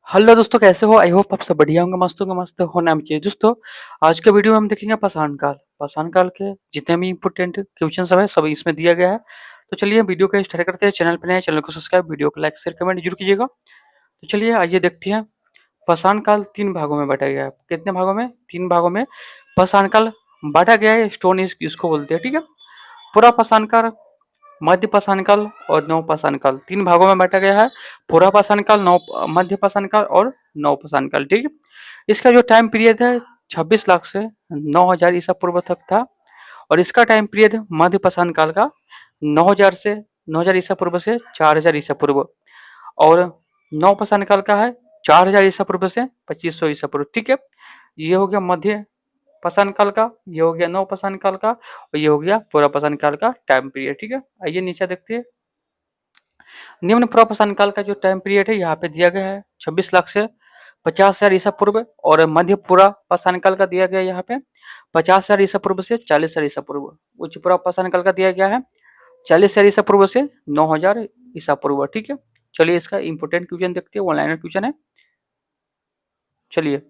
Hello दोस्तों, कैसे हो? आई होप आप सब बढ़िया होंगे, मस्त होना चाहिए। दोस्तों, आज के वीडियो में हम देखेंगे पाषाण काल के जितने भी इंपॉर्टेंट क्वेश्चन सब है सब इसमें दिया गया है। तो चलिए वीडियो को स्टार्ट करते हैं। चैनल पर नए हैं, चैनल को सब्सक्राइब, वीडियो को लाइक शेयर कमेंट जरूर कीजिएगा। तो चलिए आइए देखते हैं। पाषाण काल 3 भागों में बाँटा गया है। कितने भागों में? 3 भागों में पाषाण काल बाँटा गया है। स्टोन एज इसको बोलते हैं, ठीक है? पूरा पाषाण काल, मध्य पाषाण काल और नव पाषाण काल 3 भागों में बाँटा गया है। पूरा पाषाण काल, मध्य पाषाण काल और नव पाषाण काल, ठीक है? इसका जो टाइम पीरियड है 26 लाख से 9000 ईसा पूर्व तक था। और इसका टाइम पीरियड मध्य पाषाण काल का 9000 से 9000 ईसा पूर्व से 4000 ईसा पूर्व, और नव पाषाण काल का है 4000 ईसा पूर्व से 2500 ईसा पूर्व, ठीक है? ये हो गया मध्य पाषाण काल का, ये हो गया नव पाषाण काल का, और ये हो गया पूरा पाषाण काल का टाइम पीरियड, ठीक है? आइए नीचे देखते हैं। निम्न पूरा पाषाण काल का जो टाइम पीरियड है यहाँ पे दिया गया है 26 लाख से 50,000 ईसा पूर्व, और मध्य पूरा पाषाण काल का दिया गया है यहाँ पे 50,000 ईसा पूर्व से 40,000 ईसा पूर्व। उच्च पूरा पाषाण काल का दिया गया है 40,000 ईसा पूर्व से 9,000 ईसा पूर्व, ठीक है? चलिए इसका इंपोर्टेंट क्वेश्चन देखते हैं, ऑनलाइन क्वेश्चन है। चलिए,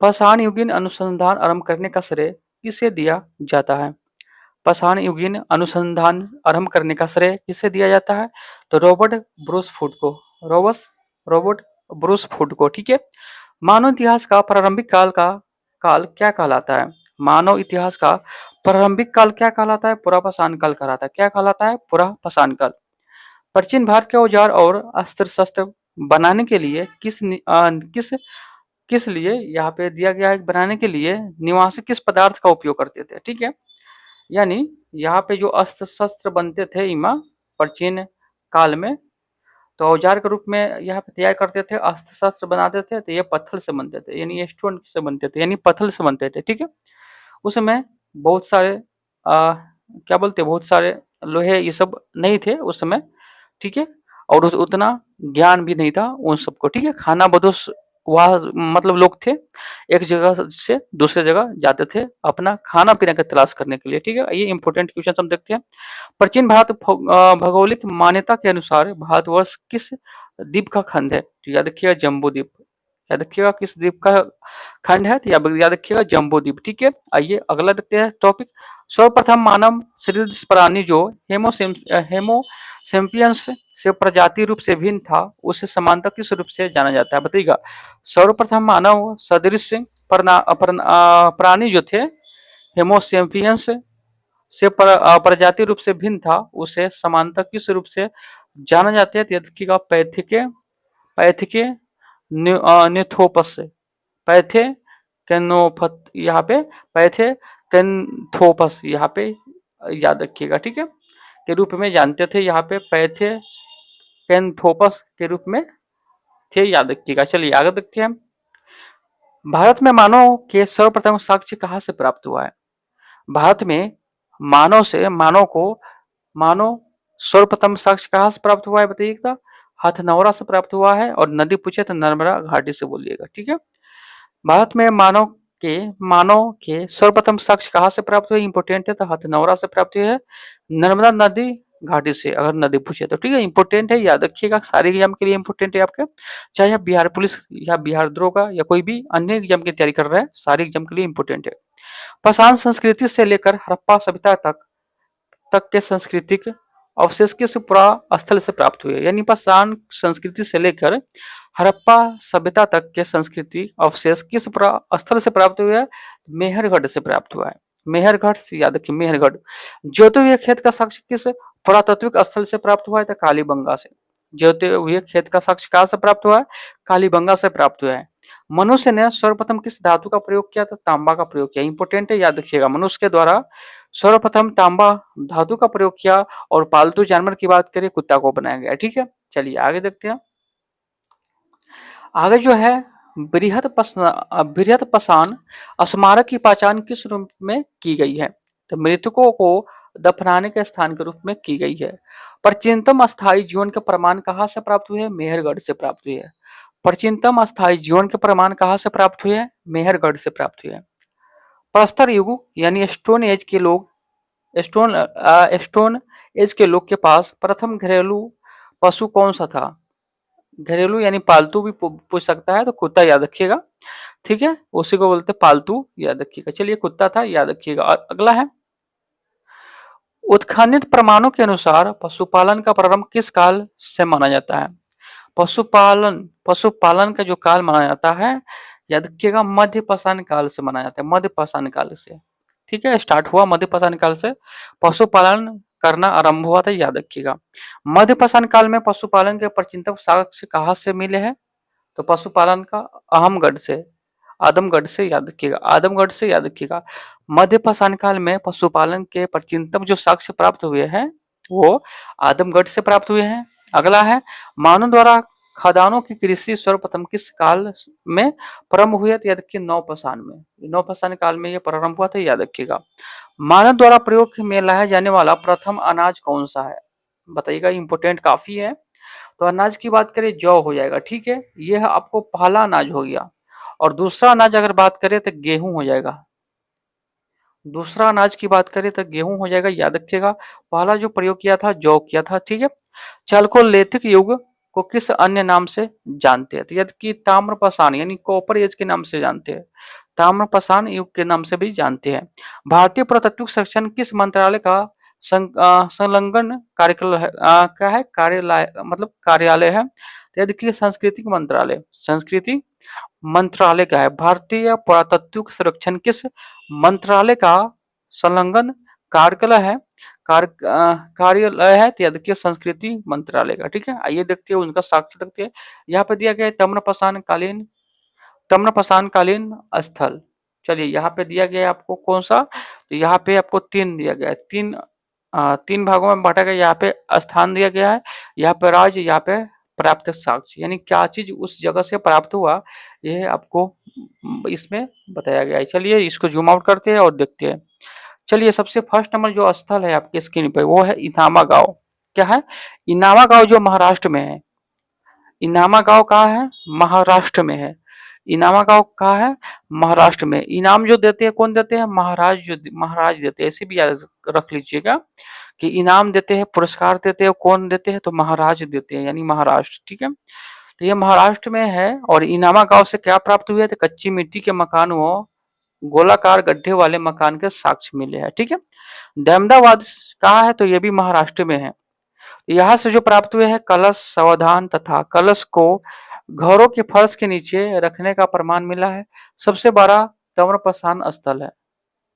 पाषाण युगीन अनुसंधान आरंभ करने का श्रेय किसे दिया जाता है? पाषाण युगीन अनुसंधान आरंभ करने का श्रेय किसे दिया जाता है? तो रॉबर्ट ब्रूसफुट को, रॉबर्ट ब्रूसफुट को, ठीक है? मानव इतिहास का प्रारंभिक काल क्या कहलाता है? मानव इतिहास का प्रारंभिक काल क्या कहलाता है? पूरा पाषाण काल कहलाता है। क्या कहलाता है? पूरा पाषाण काल। प्राचीन भारत के औजार और अस्त्र शस्त्र बनाने के लिए किस किस लिए यहाँ पे दिया गया है? बनाने के लिए निवासी किस पदार्थ का उपयोग करते थे, ठीक है? यानी यहाँ पे जो अस्त्र शस्त्र बनते थे इमा प्राचीन काल में, तो औजार के रूप में यहाँ पे तैयार करते थे, अस्त्र शस्त्र बनाते थे, तो ये पत्थर से बनते थे, यानी ये स्टोन से बनते थे, यानी पत्थर से बनते थे, ठीक है? उस समय बहुत सारे क्या बोलते, बहुत सारे लोहे ये सब नहीं थे उस समय, ठीक है? और उतना ज्ञान भी नहीं था उन सबको, ठीक है? खाना बदोश वह मतलब लोग थे, एक जगह से दूसरे जगह जाते थे अपना खाना पीना का तलाश करने के लिए, ठीक है? ये इंपॉर्टेंट क्वेश्चन हम देखते हैं। प्राचीन भारत भौगोलिक मान्यता के अनुसार भारतवर्ष किस द्वीप का खंड है? तो याद रखिएगा जम्बू द्वीप। याद रखिएगा किस द्वीप का खंड है? तो याद रखिएगा जम्बू द्वीप, ठीक है? आइए अगला देखते हैं टॉपिक। सर्वप्रथम मानव सदृश प्राणी जो हेमोसेम्पियंस से प्रजाति रूप से भिन्न था, उसे समानता किस रूप से जाना जाता है? बताइएगा। सर्वप्रथम मानव सदृश प्राणी जो थे हेमोसेम्पियंस से प्रजाति रूप से भिन्न था, उसे समानता किस रूप से जाना जाता है? तो याद रखिएगा पैथिके न्यूथोपस से, पैथे कैनोफत, यहाँ पे पैथे कैनथोपस यहाँ पे याद रखिएगा, ठीक है? के रूप में जानते थे, यहाँ पे पैथे कैनथोपस के रूप में थे, याद रखिएगा। चलिए आगे देखते हैं। भारत में मानव के सर्वप्रथम साक्ष्य कहाँ से प्राप्त हुआ है? भारत में मानव सर्वप्रथम साक्ष्य कहाँ से प्राप्त हुआ है? बताइएगा। हथनौरा से प्राप्त हुआ है, और नदी पूछे तो नर्मदा घाटी से बोलिएगा, ठीक है? भारत में मानव के सर्वप्रथम साक्ष्य कहाँ से प्राप्त हुए? इंपोर्टेंट है, तो हथनौरा से प्राप्त हुए है, नर्मदा नदी घाटी से, अगर नदी पूछे तो, ठीक है? इंपोर्टेंट है, याद रखिएगा। सारे एग्जाम के लिए इंपोर्टेंट है आपके, चाहे आप बिहार पुलिस या बिहार दरोगा या कोई भी अन्य एग्जाम की तैयारी कर रहे हैं, सारे एग्जाम के लिए इंपोर्टेंट है। पाषाण संस्कृति से लेकर हड़प्पा सभ्यता तक के सांस्कृतिक अवशेष किस पुरा स्थल से प्राप्त हुए? यानी पाषाण संस्कृति से लेकर हड़प्पा सभ्यता तक के संस्कृति अवशेष किस पुरा स्थल से प्राप्त हुए? मेहरगढ़ से प्राप्त हुआ है। मेहरगढ़ से, याद रखिए मेहरगढ़। ज्योति हुए खेत का साक्ष्य किस पुरातात्विक स्थल से प्राप्त हुआ है? तो कालीबंगा से। ज्योति हुए खेत का साक्ष्य कहाँ से प्राप्त हुआ है? कालीबंगा से प्राप्त हुआ है। मनुष्य ने सर्वप्रथम किस धातु का प्रयोग किया? था तांबा का प्रयोग किया। इंपोर्टेंट है, याद रखिएगा। मनुष्य के द्वारा सर्वप्रथम तांबा धातु का प्रयोग किया, और पालतू जानवर की बात करें, कुत्ता को बनाया गया, ठीक है? चलिए आगे देखते हैं। आगे जो है बृहद पाषाण स्मारक की पहचान किस रूप में की गई है? तो मृतकों को दफनाने के स्थान के रूप में की गई है। प्राचीनतम अस्थायी जीवन के प्रमाण कहाँ से प्राप्त हुए? मेहरगढ़ से प्राप्त हुए है। प्राचीनतम अस्थायी जीवन के प्रमाण कहाँ से प्राप्त हुए? मेहरगढ़ से प्राप्त हुए। प्रस्तर युग यानी स्टोन एज के लोग के पास प्रथम घरेलू पशु कौन सा था? घरेलू यानी पालतू भी पूछ सकता है, तो कुत्ता याद रखिएगा। ठीक है, उसी को बोलते पालतू, याद रखिएगा। चलिए कुत्ता था, याद रखिएगा। और अगला है, उत्खनित प्रमाणों के अनुसार पशुपालन का प्रारंभ किस काल से माना जाता है? पशुपालन पशुपालन का जो काल माना जाता है, याद रखिएगा, मध्य पाषाण काल से माना जाता है, मध्य पाषाण काल से। ठीक है, स्टार्ट हुआ मध्य पाषाण काल से, पशुपालन करना आरंभ हुआ था, याद रखिएगा। मध्य पाषाण काल में पशुपालन के प्राचीनतम साक्ष्य कहाँ से मिले हैं? तो पशुपालन का अहमगढ़ से, आदमगढ़ से, याद रखिएगा, आदमगढ़ से, याद रखिएगा। मध्य पाषाण काल में पशुपालन के प्राचीनतम जो साक्ष्य प्राप्त हुए हैं वो आदमगढ़ से प्राप्त हुए हैं। अगला है, मानव द्वारा खदानों की कृषि सर्वप्रथम किस काल में प्रारंभ हुए? तो याद रखिए नवपाषाण में, नवपाषाण काल में ये प्रारंभ हुआ था, याद रखिएगा। मानव द्वारा प्रयोग में लाया जाने वाला प्रथम अनाज कौन सा है? बताइएगा, इंपोर्टेंट काफी है। तो अनाज की बात करें, जौ हो जाएगा। ठीक है, यह आपको पहला अनाज हो गया। और दूसरा अनाज अगर बात करें तो गेहूं हो जाएगा। दूसरा अनाज की बात करें तो गेहूं हो जाएगा, याद रखिएगा। पहला जो प्रयोग किया था, जौ किया था। ठीक है, चालकोलिथिक युग को किस अन्य नाम से जानते हैं? तो याद कि ताम्रपाषाण यानी कॉपर एज के नाम से जानते हैं, ताम्रपाषाण युग के नाम से भी जानते हैं। भारतीय पुरातत्व संरक्षण किस मंत्रालय का संलग्न कार्यक्रम है? क्या है? कार्यालय, मतलब कार्यालय है। तो याद रखिए सांस्कृतिक मंत्रालय, संस्कृति मंत्रालय का है। भारतीय पुरातत्व संरक्षण किस मंत्रालय का संलग्न कार्यकाल है? कार्यालय है, तो याद रखिए संस्कृति मंत्रालय का। ठीक है, आइए देखते हैं उनका साक्ष्य देखते हैं। यहाँ पे दिया गया है ताम्रपाषाण कालीन स्थल। चलिए यहाँ पे दिया गया है आपको कौन सा? तो यहाँ पे आपको तीन दिया गया है, तीन भागों में बांटा गया। यहाँ पे स्थान दिया गया है, यहाँ पे राज्य, यहाँ पे प्राप्त साक्ष्य, यानी क्या चीज उस जगह से प्राप्त हुआ, यह आपको इसमें बताया गया है। चलिए इसको जूम आउट करते हैं और देखते हैं। चलिए सबसे फर्स्ट नंबर जो स्थल है आपके स्क्रीन पे वो है इनामा गांव। क्या है? इनामा गांव जो महाराष्ट्र में है। इनामा गांव कहाँ है? महाराष्ट्र में है। इनामा गांव कहाँ है? महाराष्ट्र में। इनाम जो देते हैं कौन देते हैं? महाराज देते हैं। ऐसे भी याद रख लीजिएगा कि इनाम देते हैं, पुरस्कार देते हैं, कौन देते हैं? तो महाराज देते हैं, यानी महाराष्ट्र। ठीक है, तो ये महाराष्ट्र में है। और इनामा गांव से क्या प्राप्त हुआ है? तो कच्ची मिट्टी के मकान व गोलाकार गड्ढे वाले मकान के साक्ष्य मिले हैं। ठीक है, दहमदाबाद कहाँ है? तो ये भी महाराष्ट्र में है। यहाँ से जो प्राप्त हुए हैं कलश, सावधान तथा कलश को घरों के फर्श के नीचे रखने का प्रमाण मिला है। सबसे बड़ा ताम्रपाषाण स्थल है।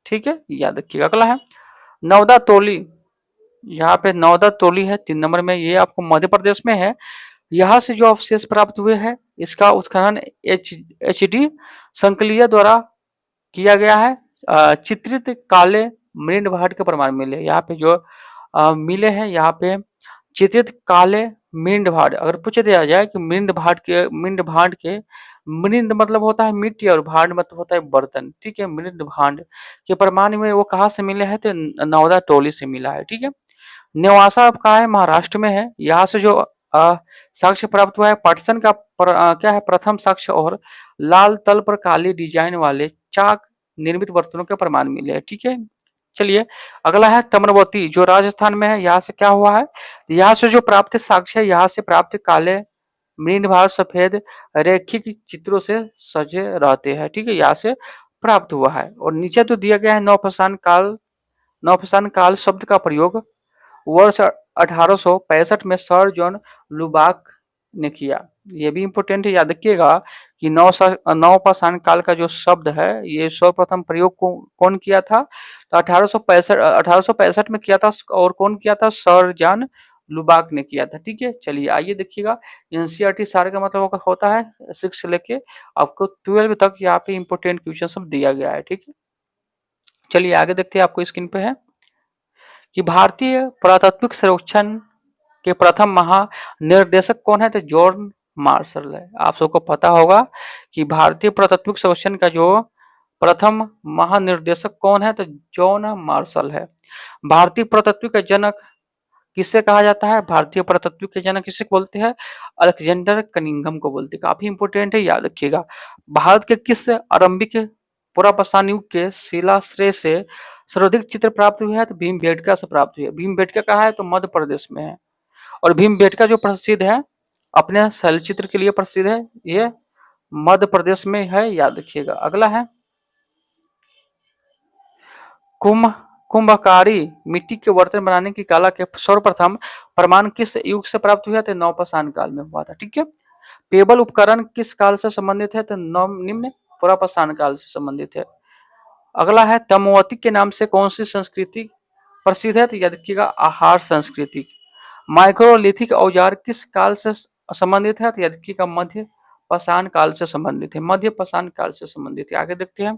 ठीक है, याद रखिएगा। अगला है नवदा तोली। यहाँ पे नवदा तोली है 3 नंबर में, ये आपको मध्य प्रदेश में है। यहाँ से जो अवशेष प्राप्त हुए हैं इसका उत्खनन एच डी संकलिया द्वारा किया गया है। चित्रित काले मृद भाट के प्रमाण मिले। यहाँ पे जो मिले हैं, यहाँ पे चित्रित काले मृद भाट। अगर पूछ दिया जाए कि मृद भाट के मृद मतलब होता है मिट्टी और भांड मतलब होता है बर्तन। ठीक है, मृद भांड के प्रमाण में वो कहाँ से मिले हैं? तो नवदा टोली से मिला है। ठीक है, नेवासा कहाँ है? महाराष्ट्र में है। यहाँ से जो साक्ष्य प्राप्त हुआ है पटसन का क्या है? प्रथम साक्ष्य और लाल तल पर काली डिजाइन वाले चाक निर्मित बर्तनों के प्रमाण मिले हैं। ठीक है, चलिए अगला है तमरवती जो राजस्थान में है। यहाँ से क्या हुआ है? यहाँ से जो प्राप्त साक्ष्य है, यहाँ से प्राप्त काले मृद भाग सफेद रेखिक चित्रों से सजे रहते हैं। ठीक है, यहाँ से प्राप्त हुआ है। और नीचे तो दिया गया है नवपाषाण काल शब्द का प्रयोग वर्ष 1865 में सर जॉन लुबाक ने किया। ये भी इंपोर्टेंट है, याद रखिएगा कि नवपाषाण काल का जो शब्द है ये सर्वप्रथम प्रयोग कौन किया था? तो 1865 में किया था। और कौन किया था? सर जॉन लुबाक ने किया था। ठीक है, चलिए आइए देखिएगा। एनसीईआरटी सारे का मतलब होता है 6 से लेके आपको 12 तक यहाँ पे इंपोर्टेंट क्वेश्चन सब दिया गया है। ठीक है, चलिए आगे देखते हैं। आपको स्क्रीन पे है कि भारतीय पुरातात्विक सर्वेक्षण के प्रथम महानिर्देशक कौन है? तो जॉन मार्शल है। आप सबको पता होगा कि भारतीय पुरातात्विक सर्वेक्षण का जो प्रथम महानिर्देशक कौन है? तो जॉन मार्शल है। भारतीय पुरातत्व के जनक किससे कहा जाता है? भारतीय पुरातत्व के जनक किससे बोलते हैं? अलेक्जेंडर कनिंघम को बोलते हैं। काफी इंपोर्टेंट है, याद रखिएगा। भारत के किस आरंभिक पुरापाषाण युग के शिलाश्रय से सर्वाधिक चित्र प्राप्त हुए हैं? तो भीमबेटका से प्राप्त हुए। भीमबेटका कहाँ है? तो मध्य प्रदेश में है। और भीमबेटका जो प्रसिद्ध है अपने शैलचित्र के लिए प्रसिद्ध है, ये मध्य प्रदेश में है, याद रखिएगा। अगला है कुंभ कुंभकारी मिट्टी के बर्तन बनाने की कला के सर्वप्रथम प्रमाण किस युग से प्राप्त हुआ? तो नवपाषाण काल में हुआ था। ठीक है। पेबल उपकरण किस काल से संबंधित है? तो निम्न पुरापाषाण काल से संबंधित है। अगला है तमोवती के नाम से कौन सी संस्कृति प्रसिद्ध है? तो याद रखिएगा आहार संस्कृति। माइक्रोलिथिक औजार किस काल से संबंधित है? तो याद रखिएगा मध्य पाषाण काल से संबंधित है, मध्य पाषाण काल से संबंधित है। आगे देखते हैं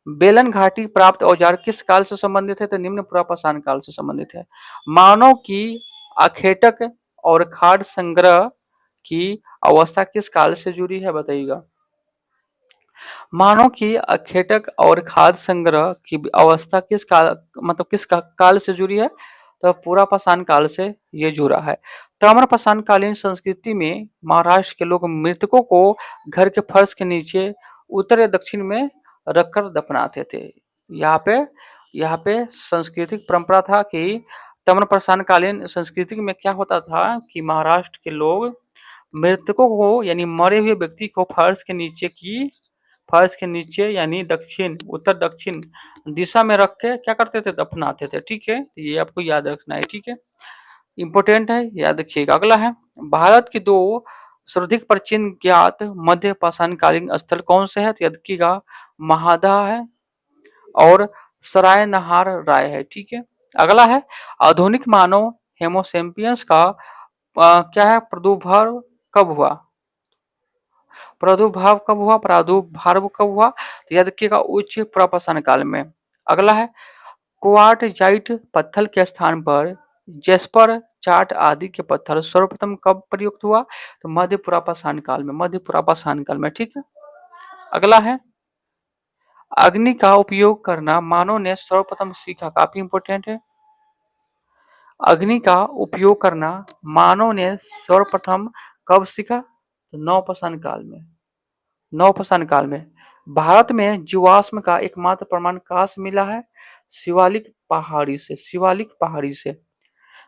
बेलन घाटी प्राप्त औजार किस काल से संबंधित है? तो निम्न पुरापाषाण काल से संबंधित है। मानव की अखेटक और खाद्य संग्रह की अवस्था किस काल से जुड़ी है? बताइएगा। मानव की अखेटक और खाद्य संग्रह की अवस्था किस काल मतलब किस काल से जुड़ी है? तो पुरापाषाण काल से ये जुड़ा है। ताम्रपाषाण कालीन संस्कृति में महाराष्ट्र के लोग मृतकों को घर के फर्श के नीचे उत्तर या दक्षिण में रखकर दफनाते थे। यहाँ पे सांस्कृतिक परंपरा था कि ताम्रपाषाण कालीन संस्कृति में क्या होता था कि महाराष्ट्र के लोग मृतकों को यानी मरे हुए व्यक्ति को फर्श के नीचे यानी दक्षिण उत्तर दक्षिण दिशा में रख के क्या करते थे? दफनाते थे। ठीक है, ये आपको याद रखना है। ठीक है, इंपोर्टेंट है, याद रखिएगा। अगला है भारत की दो सर्वाधिक प्राचीन ज्ञात मध्य पाषाण कालीन स्थल कौन से है? तो याद रखिएगा महादा है और सराय नहार राय है। ठीक है। अगला है आधुनिक मानव हेमोसेम्पियंस का क्या है प्रादुर्भाव कब हुआ? प्रादुर्भाव कब हुआ? तो याद रखिएगा उच्च पुरापाषाण काल में। अगला है क्वार्टजाइट पत्थर के स्थान पर जेस्पर चार्ट आदि के पत्थर सर्वप्रथम कब प्रयुक्त हुआ? तो मध्य पुरापाषाण काल में, मध्य पुरापाषाण काल में। ठीक है। अगला है अग्नि का उपयोग करना मानव ने सर्वप्रथम सीखा, काफी इंपोर्टेंट है। अग्नि का उपयोग करना मानव ने सर्वप्रथम कब सीखा? तो नवपाषाण काल में, नवपाषाण काल में। भारत में जीवाश्म का एकमात्र प्रमाण कहाँ से मिला है? शिवालिक पहाड़ी से, शिवालिक पहाड़ी से।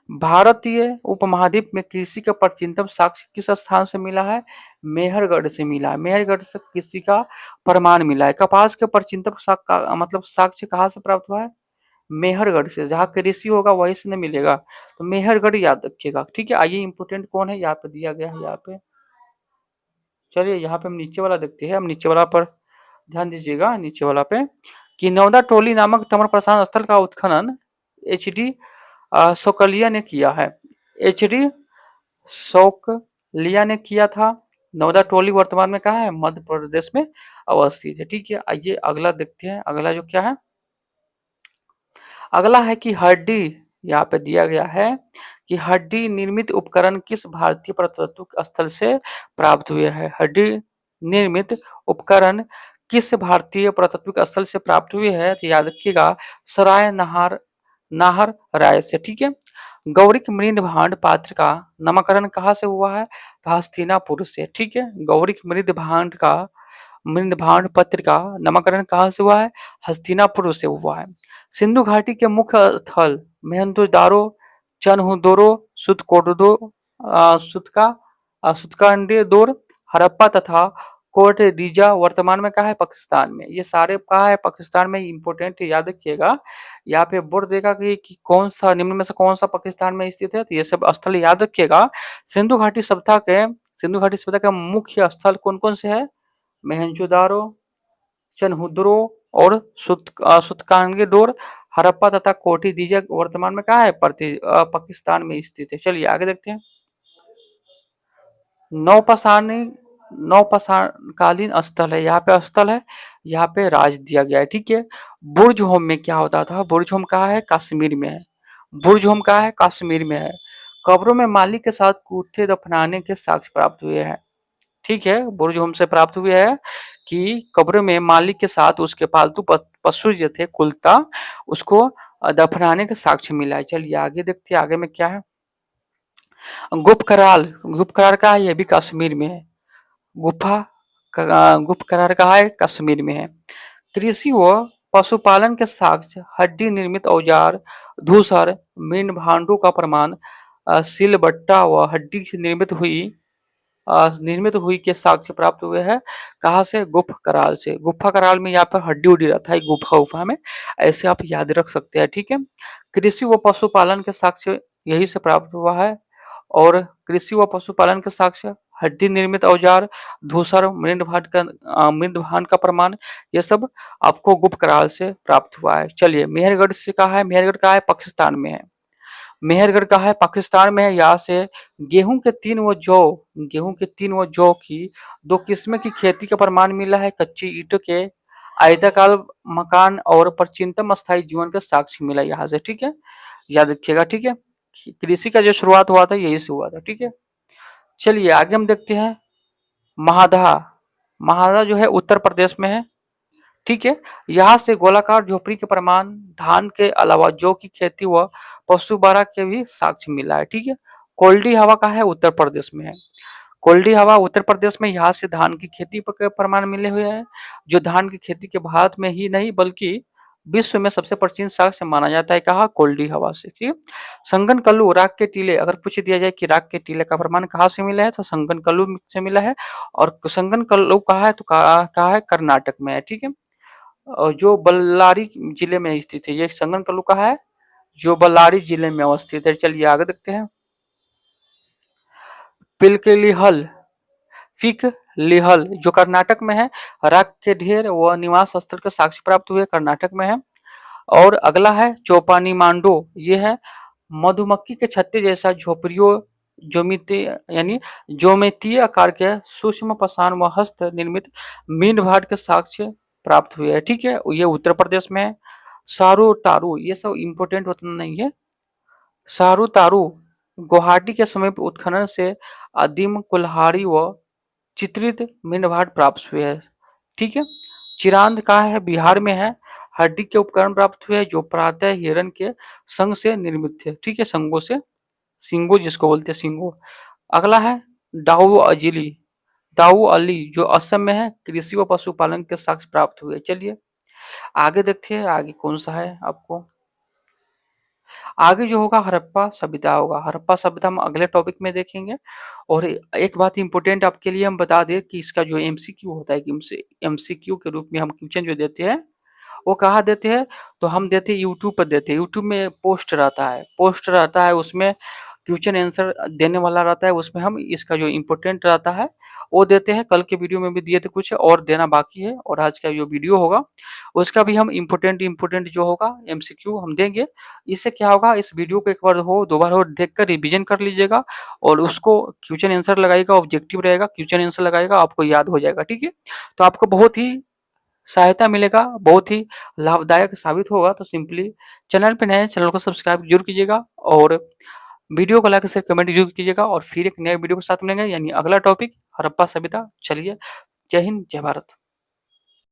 भारतीय उपमहाद्वीप में कृषि का प्राचीनतम साक्ष्य किस स्थान से मिला है? मेहरगढ़ से मिला है, मेहरगढ़ से कृषि का प्रमाण मिला है। कपास के प्राचीनतम मतलब साक्ष्य कहाँ से प्राप्त हुआ है? मेहरगढ़ से। जहाँ कृषि होगा वहीं से नहीं मिलेगा, तो मेहरगढ़ याद रखिएगा। ठीक है, आइए इंपोर्टेंट कौन है यहाँ पे दिया गया है। यहाँ पे चलिए यहाँ पे हम नीचे वाला देखते हैं। हम नीचे वाला पर ध्यान दीजिएगा, नीचे वाला पे कि नौदा टोली नामक ताम्रपाषाण स्थल का उत्खनन एच.डी. शोकलिया ने किया है। एच.डी. शोकलिया ने किया था। नौदा टोली वर्तमान में कहाँ है? मध्य प्रदेश में अवस्थित है। ठीक है, आइए अगला देखते हैं। अगला जो क्या है, अगला है कि हड्डी, यहाँ पे दिया गया है कि हड्डी निर्मित उपकरण किस भारतीय पुरातत्व स्थल से प्राप्त हुए हैं? हड्डी निर्मित उपकरण किस भारतीय पुरातत्व स्थल से प्राप्त हुए हैं? तो याद रखिएगा सराय नाहर नाहर राय से। ठीक है। गौरिक मृद भांड पात्र का नामकरण कहाँ से हुआ है? तो हस्तिनापुर से। ठीक है, गौरिक मृद भांड पत्र का नामकरण कहाँ से हुआ है? हस्तिनापुर से हुआ है। सिंधु घाटी के मुख्य स्थल मोहनजोदारो, चनहुदोरो, सुतकोटदो, सुतकांडेदोर, हड़प्पा तथा कोटडीजा वर्तमान में कहाँ है? पाकिस्तान में। ये सारे कहाँ है? पाकिस्तान में। इंपोर्टेंट याद रखिएगा। यहाँ पे बोर्ड देगा कि कौन सा निम्न में से कौन सा पाकिस्तान में स्थित है, तो ये सब स्थल याद रखिएगा। सिंधु घाटी सभ्यता के मुख्य स्थल कौन कौन से है? मोहनजोदारो, चनहुदरो और सुतकांगेडोर, हड़प्पा तथा कोठी दीजा वर्तमान में कहाँ है? पाकिस्तान में स्थित है। चलिए आगे देखते हैं। नौपाषाणकालीन स्थल है, यहाँ पे स्थल है, यहाँ पे राज दिया गया है। ठीक है। बुर्ज होम में क्या होता था? बुर्ज होम कहाँ है? कश्मीर में है। बुर्ज होम कहाँ है? कश्मीर में है। कब्रों में मालिक के साथ कूठे दफनाने के साक्ष्य प्राप्त हुए हैं। ठीक है, बुर्ज होम से प्राप्त हुए है कि कब्र में मालिक के साथ उसके पालतू पशु जो थे कुलता, उसको दफनाने का साक्ष्य मिला है। चलिए आगे देखते हैं, आगे में क्या है। गुप्त करार का है, ये भी कश्मीर में है। गुप्त करार का है, कश्मीर में है। कृषि व पशुपालन के साक्ष्य हड्डी निर्मित औजार, धूसर, मीन भांडों का प्रमाण, सिलबट्टा व हड्डी से निर्मित हुई निर्मित हुई के साक्ष्य प्राप्त हुए हैं। कहाँ से? गुफा कराल से। गुफा कराल में यहाँ पर हड्डी उड्डी रहता है गुफा उफा में, ऐसे आप याद रख सकते हैं, ठीक है। कृषि व पशुपालन के साक्ष्य यही से प्राप्त हुआ है। और कृषि व पशुपालन के साक्ष्य, हड्डी निर्मित औजार, धूसर, मृदभान का प्रमाण, ये सब आपको गुप्त कराल से प्राप्त हुआ है। चलिए, मेहरगढ़ से कहा है, मेहरगढ़ कहा है? पाकिस्तान में है। मेहरगढ़ कहा है? पाकिस्तान में है। यहाँ से गेहूं के 3 व जौ की 2 किस्म की खेती का प्रमाण मिला है। कच्ची ईंटों के आयताकार मकान और प्राचीनतम स्थायी जीवन का साक्ष्य मिला यहाँ से, ठीक है, याद रखिएगा, ठीक है। कृषि का जो शुरुआत हुआ था यही से हुआ था, ठीक है। चलिए आगे हम देखते हैं महादहा। महादहा जो है उत्तर प्रदेश में है, ठीक है। यहाँ से गोलाकार झोपड़ी के प्रमाण, धान के अलावा जौ की खेती व पशुबारा के भी साक्ष्य मिला है, ठीक है। कोल्डी हवा का है? उत्तर प्रदेश में है। कोल्डी हवा उत्तर प्रदेश में, यहाँ से धान की खेती के प्रमाण मिले हुए हैं। जो धान की खेती के भारत में ही नहीं बल्कि विश्व में सबसे प्राचीन साक्ष्य माना जाता है। कहा? कोल्डी हवा से, ठीक है। संगन कल्लू, राग के टीले, अगर पूछ दिया जाए कि राग के टीले का प्रमाण कहाँ से मिला है, तो संगन कल्लू से मिला है। और संगन कल्लू कहा है? तो कहा है कर्नाटक में है, ठीक है। और जो बल्लारी जिले में स्थित है, ये संगन कल्लू कहा है? जो बल्लारी जिले में अवस्थित है। चलिए आगे देखते हैं। पिलकेलिहल, फिक लिहल जो कर्नाटक में है। राग के ढेर व निवास स्थल के साक्ष्य प्राप्त हुए, कर्नाटक में है। और अगला है चौपानी मांडो, ये है मधुमक्खी के छत्ते जैसा झोपड़ियों, ज्योमिति यानी ज्योमेतीय आकार के सूक्ष्म पाषाण व हस्त निर्मित मीन भाट के साक्ष्य प्राप्त हुए हैं, ठीक है। ये उत्तर प्रदेश में है। सारू तारू, ये सब इंपोर्टेंट उतना नहीं है। सारू तारू गुवाहाटी के समीप उत्खनन से आदिम कुल्हाड़ी व चित्रित मीन भाट प्राप्त हुए हैं, ठीक है। चिरांद कहाँ है? बिहार में है। हड्डी के उपकरण प्राप्त हुए जो प्रातः हिरण के संग से निर्मित थे, ठीक है, संगों से, सिंगो जिसको बोलते हैं, सिंगो। अगला है दाऊ अजिली, दाऊ अली जो असम में है। कृषि व पशुपालन के साक्ष्य प्राप्त हुए। चलिए आगे देखते हैं, आगे कौन सा है आपको। आगे जो होगा हड़प्पा सभ्यता होगा। हड़प्पा सभ्यता हम अगले टॉपिक में देखेंगे। और एक बात इंपॉर्टेंट आपके लिए हम बता दें कि इसका जो एमसीक्यू होता है कि एमसीक्यू के रूप में हम क्वेश्चन जो देते हैं वो कहाँ देते हैं, तो हम देते हैं यूट्यूब पर देते हैं। यूट्यूब में पोस्ट रहता है, उसमें क्वेश्चन आंसर देने वाला रहता है, उसमें हम इसका जो इम्पोर्टेंट रहता है वो देते हैं। कल के वीडियो में भी दिए थे, कुछ और देना बाकी है। और आज का जो वीडियो होगा उसका भी हम इम्पोर्टेंट जो होगा एमसीक्यू हम देंगे। इससे क्या होगा, इस वीडियो को एक बार हो, दो बार हो, देख कर रिविजन कर लीजिएगा और उसको क्वेश्चन आंसर लगाइएगा, ऑब्जेक्टिव रहेगा, क्वेश्चन आंसर लगाइएगा, आपको याद हो जाएगा, ठीक है। तो आपको बहुत ही सहायता मिलेगा, बहुत ही लाभदायक साबित होगा। तो सिंपली चैनल पे नए, चैनल को सब्सक्राइब जरूर कीजिएगा और वीडियो को लाइक शेयर कमेंट जरूर कीजिएगा। और फिर एक नए वीडियो के साथ मिलेंगे, यानी अगला टॉपिक हड़प्पा सभ्यता। चलिए, जय हिंद, जय भारत।